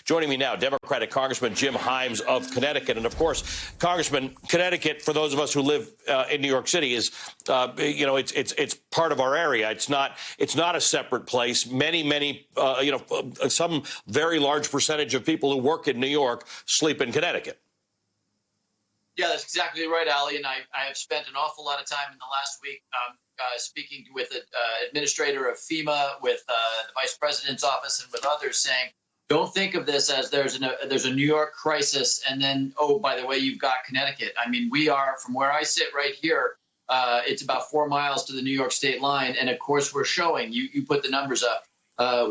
Joining me now, Democratic Congressman Jim Himes of Connecticut. And, of course, Congressman, Connecticut, for those of us who live in New York City, is, it's part of our area. It's not a separate place. Many, some very large percentage of people who work in New York sleep in Connecticut. Yeah, that's exactly right, Ali. And I have spent an awful lot of time in the last week speaking with the administrator of FEMA, with the vice president's office, and with others, saying, don't think of this as there's a New York crisis, and then, oh, by the way, you've got Connecticut. I mean, we are, from where I sit right here, it's about 4 miles to the New York state line. And, of course, we're showing, you put the numbers up.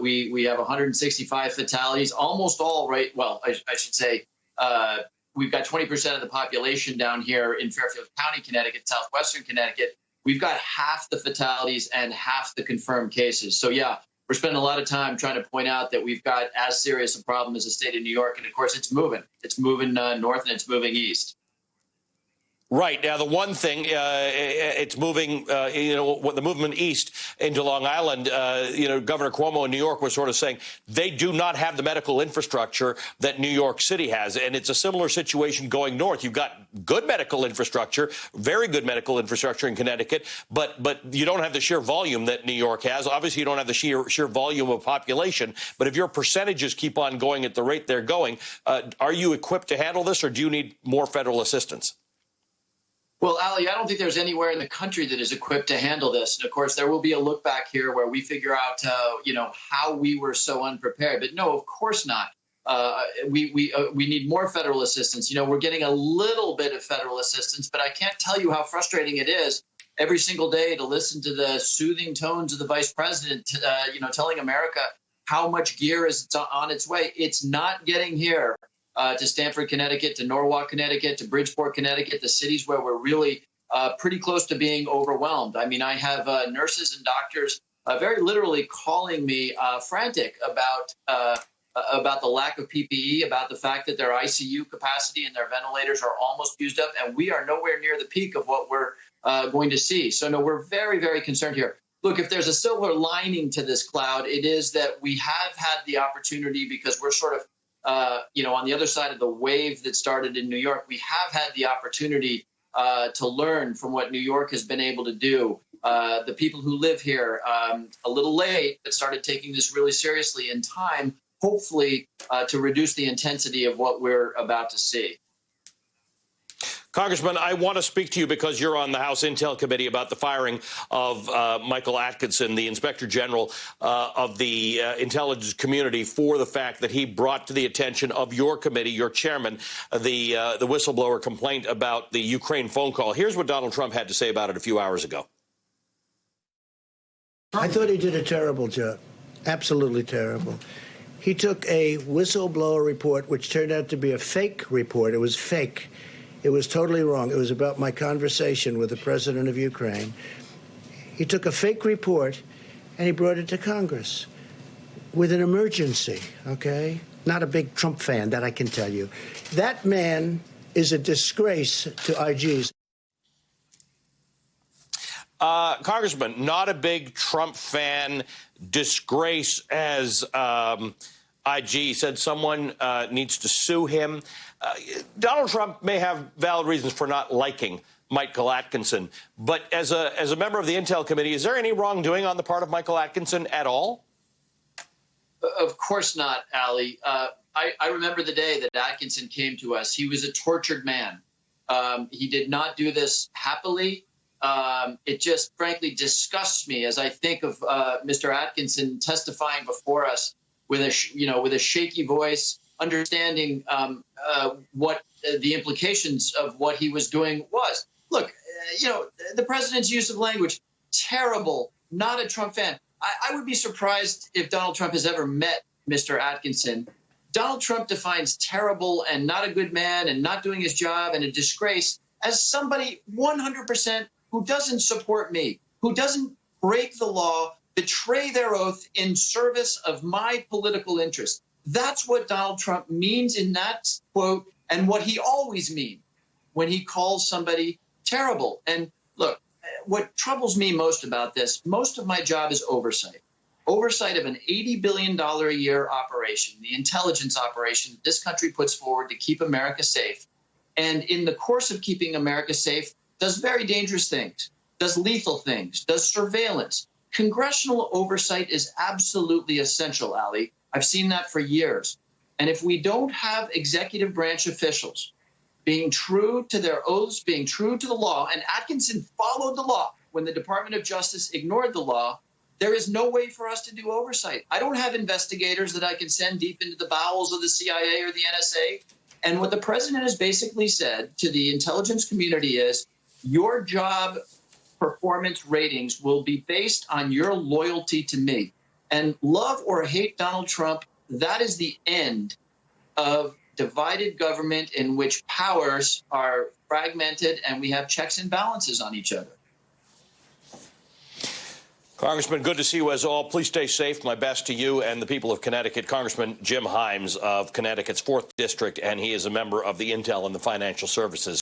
We have 165 fatalities, almost all right. Well, I should say we've got 20% of the population down here in Fairfield County, Connecticut, southwestern Connecticut. We've got half the fatalities and half the confirmed cases. So, yeah. We're spending a lot of time trying to point out that we've got as serious a problem as the state of New York. And, of course, it's moving. It's moving north and it's moving east. Right. Now, the one thing, it's moving, the movement east into Long Island, Governor Cuomo in New York was sort of saying they do not have the medical infrastructure that New York City has. And it's a similar situation going north. You've got good medical infrastructure, very good medical infrastructure in Connecticut, but you don't have the sheer volume that New York has. Obviously, you don't have the sheer volume of population. But if your percentages keep on going at the rate they're going, are you equipped to handle this, or do you need more federal assistance? Well, Ali, I don't think there's anywhere in the country that is equipped to handle this. And, of course, there will be a look back here where we figure out, how we were so unprepared. But, no, of course not. We need more federal assistance. We're getting a little bit of federal assistance, but I can't tell you how frustrating it is every single day to listen to the soothing tones of the vice president, telling America how much gear is on its way. It's not getting here. To Stamford, Connecticut, to Norwalk, Connecticut, to Bridgeport, Connecticut, the cities where we're really pretty close to being overwhelmed. I mean, I have nurses and doctors very literally calling me frantic about the lack of PPE, about the fact that their ICU capacity and their ventilators are almost used up, and we are nowhere near the peak of what we're going to see. So, no, we're very, very concerned here. Look, if there's a silver lining to this cloud, it is that we have had the opportunity, because we're sort of on the other side of the wave that started in New York, we have had the opportunity to learn from what New York has been able to do. The people who live here, a little late, but started taking this really seriously in time, hopefully to reduce the intensity of what we're about to see. Congressman, I want to speak to you because you're on the House Intel Committee about the firing of Michael Atkinson, the Inspector General of the intelligence community, for the fact that he brought to the attention of your committee, your chairman, the whistleblower complaint about the Ukraine phone call. Here's what Donald Trump had to say about it a few hours ago. I thought he did a terrible job, absolutely terrible. He took a whistleblower report, which turned out to be a fake report. It was fake. It was totally wrong. It was about my conversation with the president of Ukraine. He took a fake report and he brought it to Congress with an emergency, okay? Not a big Trump fan, that I can tell you. That man is a disgrace to IGs. Congressman, not a big Trump fan, disgrace as IG said someone needs to sue him. Donald Trump may have valid reasons for not liking Michael Atkinson, but as a member of the Intel Committee, is there any wrongdoing on the part of Michael Atkinson at all? Of course not, Ali. I remember the day that Atkinson came to us. He was a tortured man. He did not do this happily. It just frankly disgusts me as I think of Mr. Atkinson testifying before us with a shaky voice, understanding what the implications of what he was doing was. Look, the president's use of language, terrible, not a Trump fan. I would be surprised if Donald Trump has ever met Mr. Atkinson. Donald Trump defines terrible and not a good man and not doing his job and a disgrace as somebody 100% who doesn't support me, who doesn't break the law, betray their oath in service of my political interest. That's what Donald Trump means in that quote, and what he always means when he calls somebody terrible. And look, what troubles me most about this, most of my job is oversight oversight of an $80 billion a year operation, the intelligence operation that this country puts forward to keep America safe. And in the course of keeping America safe, does very dangerous things, does lethal things, does surveillance. Congressional oversight is absolutely essential, Ali. I've seen that for years. And if we don't have executive branch officials being true to their oaths, being true to the law, and Atkinson followed the law when the Department of Justice ignored the law, there is no way for us to do oversight. I don't have investigators that I can send deep into the bowels of the CIA or the NSA. And what the president has basically said to the intelligence community is, your job performance ratings will be based on your loyalty to me. And love or hate Donald Trump, that is the end of divided government in which powers are fragmented and we have checks and balances on each other. Congressman, good to see you as all. Please stay safe. My best to you and the people of Connecticut. Congressman Jim Himes of Connecticut's 4th District, and he is a member of the Intel and the Financial Services